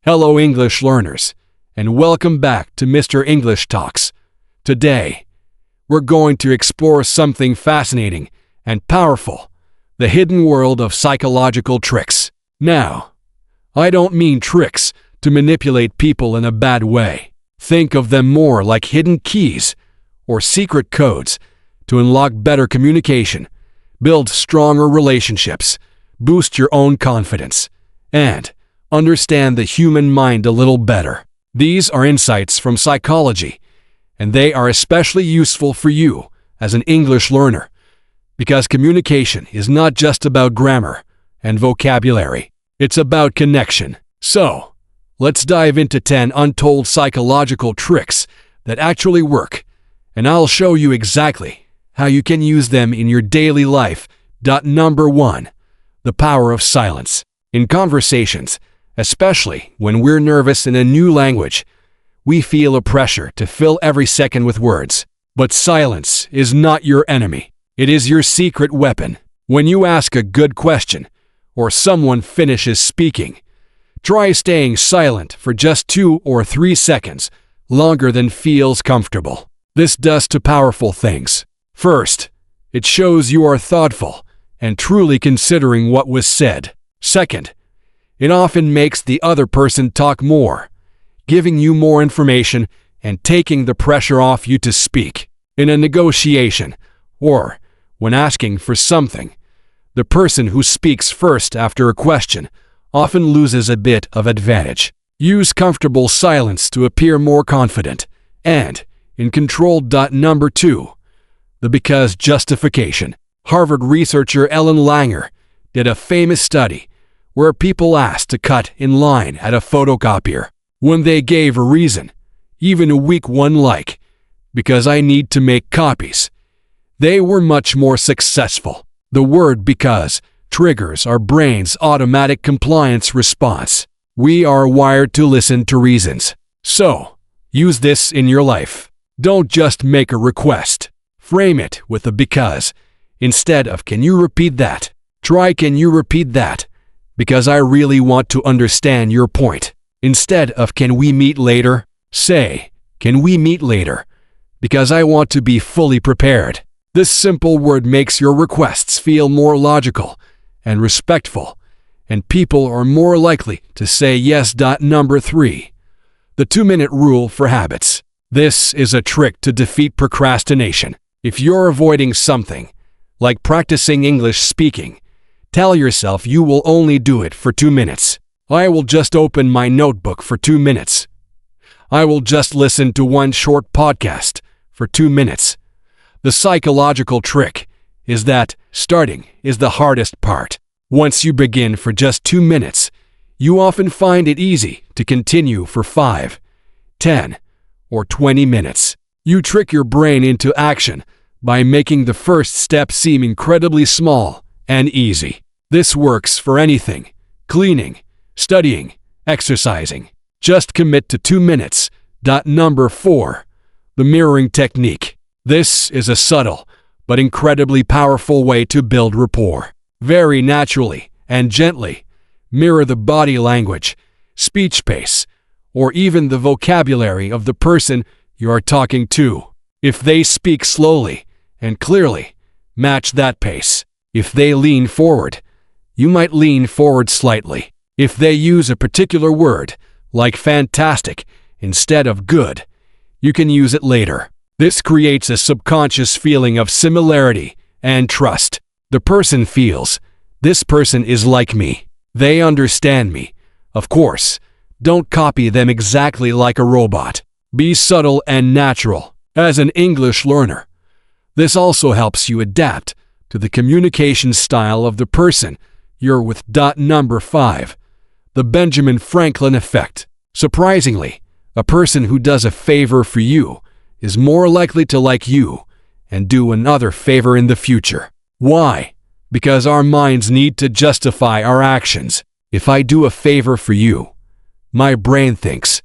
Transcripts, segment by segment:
Hello English learners, and welcome back to Mr. English Talks. Today, we're going to explore something fascinating and powerful, the hidden world of psychological tricks. Now, I don't mean tricks to manipulate people in a bad way. Think of them more like hidden keys or secret codes to unlock better communication, build stronger relationships, boost your own confidence, and understand the human mind a little better. These are insights from psychology, and they are especially useful for you as an English learner, because communication is not just about grammar and vocabulary. It's about connection. So, let's dive into 10 untold psychological tricks that actually work, and I'll show you exactly how you can use them in your daily life. Number 1. The power of silence. In conversations, especially when we're nervous in a new language, we feel a pressure to fill every second with words. But silence is not your enemy. It is your secret weapon. When you ask a good question, or someone finishes speaking, try staying silent for just 2 or 3 seconds, longer than feels comfortable. This does two powerful things. First, it shows you are thoughtful and truly considering what was said. Second, it often makes the other person talk more, giving you more information and taking the pressure off you to speak. In a negotiation, or when asking for something, the person who speaks first after a question often loses a bit of advantage. Use comfortable silence to appear more confident and in control. Number 2. The because justification. Harvard researcher Ellen Langer did a famous study where people asked to cut in line at a photocopier. When they gave a reason, even a weak one like, because I need to make copies, they were much more successful. The word because triggers our brain's automatic compliance response. We are wired to listen to reasons. So, use this in your life. Don't just make a request. Frame it with a because, instead of can you repeat that? Try can you repeat that? Because I really want to understand your point. Instead of can we meet later, say, can we meet later? Because I want to be fully prepared. This simple word makes your requests feel more logical and respectful, and people are more likely to say yes. Number 3. The 2-minute rule for habits. This is a trick to defeat procrastination. If you're avoiding something, like practicing English speaking, tell yourself you will only do it for 2 minutes. I will just open my notebook for 2 minutes. I will just listen to one short podcast for 2 minutes. The psychological trick is that starting is the hardest part. Once you begin for just 2 minutes, you often find it easy to continue for 5, 10, or 20 minutes. You trick your brain into action by making the first step seem incredibly small and easy. This works for anything: cleaning, studying, exercising. Just commit to 2 minutes. Number 4. The mirroring technique. This is a subtle but incredibly powerful way to build rapport. Very naturally and gently, mirror the body language, speech pace, or even the vocabulary of the person you are talking to. If they speak slowly and clearly, match that pace. If they lean forward, you might lean forward slightly. If they use a particular word, like fantastic, instead of good, you can use it later. This creates a subconscious feeling of similarity and trust. The person feels, this person is like me. They understand me. Of course, don't copy them exactly like a robot. Be subtle and natural. As an English learner, this also helps you adapt to the communication style of the person you're with. Number 5. The Benjamin Franklin effect. Surprisingly, a person who does a favor for you is more likely to like you and do another favor in the future. Why? Because our minds need to justify our actions. If I do a favor for you, my brain thinks,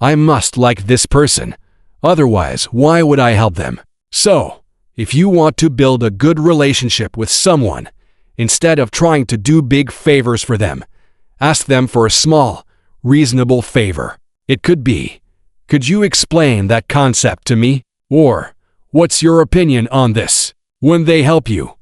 I must like this person, otherwise why would I help them? So, if you want to build a good relationship with someone, instead of trying to do big favors for them, ask them for a small, reasonable favor. It could be, "Could you explain that concept to me?" Or, "What's your opinion on this?" When they help you,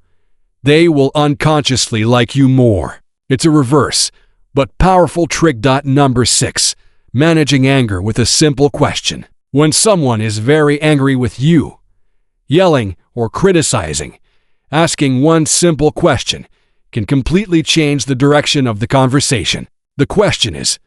they will unconsciously like you more. It's a reverse, but powerful trick. Number 6. Managing anger with a simple question. When someone is very angry with you, yelling or criticizing, asking one simple question can completely change the direction of the conversation. The question is,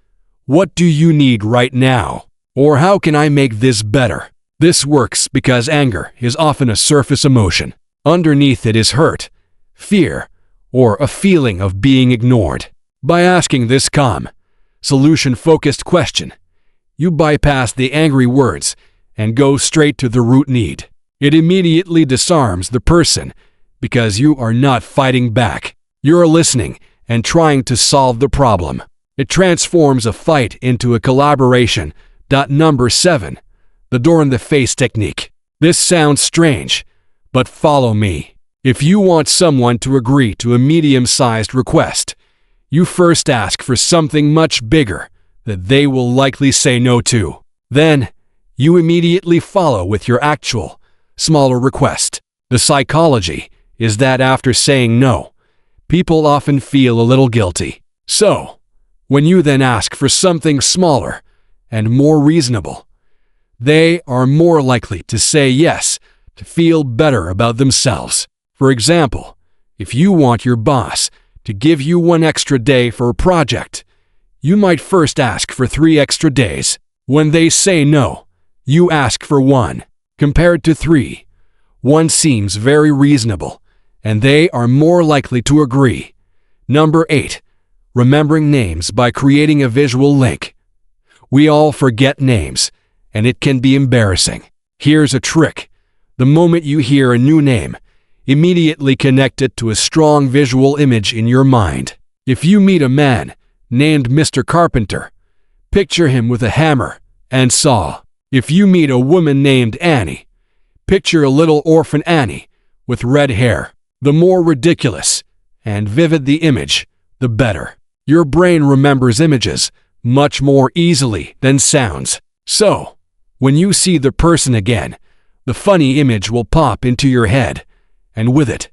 "What do you need right now?" Or "How can I make this better?" This works because anger is often a surface emotion. Underneath it is hurt, fear, or a feeling of being ignored. By asking this calm, solution-focused question, you bypass the angry words and go straight to the root need. It immediately disarms the person because you are not fighting back. You're listening and trying to solve the problem. It transforms a fight into a collaboration. Number 7. The door-in-the-face technique. This sounds strange, but follow me. If you want someone to agree to a medium-sized request, you first ask for something much bigger that they will likely say no to. Then, you immediately follow with your actual, smaller request. The psychology is that after saying no, people often feel a little guilty. So, when you then ask for something smaller and more reasonable, they are more likely to say yes to feel better about themselves. For example, if you want your boss to give you 1 extra day for a project, you might first ask for 3 extra days. When they say no, you ask for 1. Compared to 3, 1 seems very reasonable, and they are more likely to agree. Number 8. Remembering names by creating a visual link. We all forget names, and it can be embarrassing. Here's a trick. The moment you hear a new name, immediately connect it to a strong visual image in your mind. If you meet a man named Mr. Carpenter, picture him with a hammer and saw. If you meet a woman named Annie, picture a little orphan Annie with red hair. The more ridiculous and vivid the image, the better. Your brain remembers images much more easily than sounds. So, when you see the person again, the funny image will pop into your head, and with it,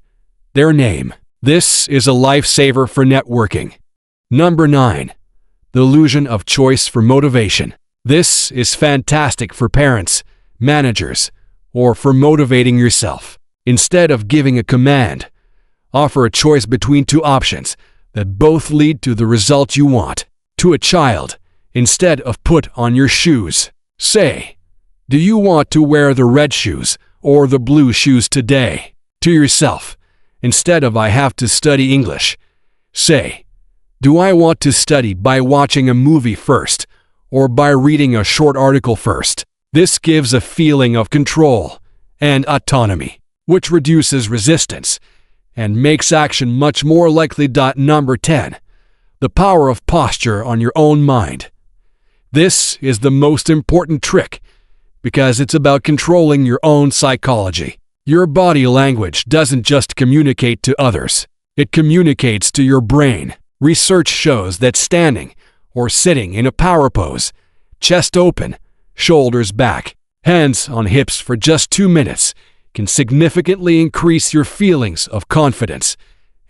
their name. This is a lifesaver for networking. Number 9. The illusion of choice for motivation. This is fantastic for parents, managers, or for motivating yourself. Instead of giving a command, offer a choice between 2 options that both lead to the result you want. To a child, instead of "Put on your shoes," say, "Do you want to wear the red shoes or the blue shoes today?" To yourself, instead of "I have to study English," say, "Do I want to study by watching a movie first or by reading a short article first?" This gives a feeling of control and autonomy, which reduces resistance and makes action much more likely. Number 10. The power of posture on your own mind. This is the most important trick because it's about controlling your own psychology. Your body language doesn't just communicate to others, it communicates to your brain. Research shows that standing or sitting in a power pose, chest open, shoulders back, hands on hips for just 2 minutes can significantly increase your feelings of confidence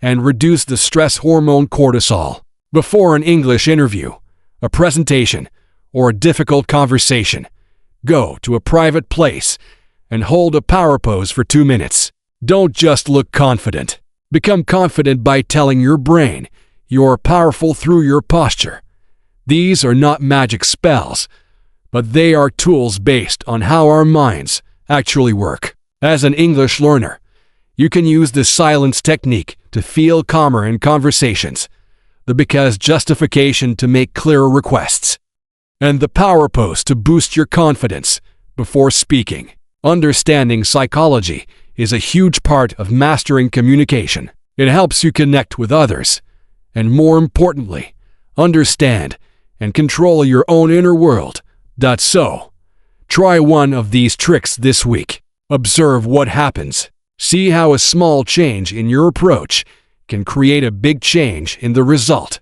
and reduce the stress hormone cortisol. Before an English interview, a presentation, or a difficult conversation, go to a private place and hold a power pose for 2 minutes. Don't just look confident. Become confident by telling your brain you're powerful through your posture. These are not magic spells, but they are tools based on how our minds actually work. As an English learner, you can use the silence technique to feel calmer in conversations, the because justification to make clearer requests, and the power pose to boost your confidence before speaking. Understanding psychology is a huge part of mastering communication. It helps you connect with others, and more importantly, understand and control your own inner world. So, try one of these tricks this week. Observe what happens. See how a small change in your approach can create a big change in the result.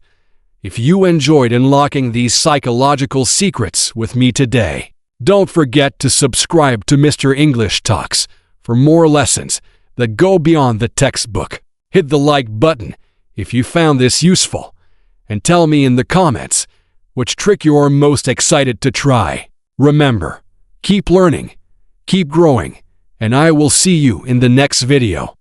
if you enjoyed unlocking these psychological secrets with me today. Don't forget to subscribe to Mr. English Talks for more lessons that go beyond the textbook. Hit the like button if you found this useful, and tell me in the comments which trick you're most excited to try. Remember, keep learning, keep growing, and I will see you in the next video.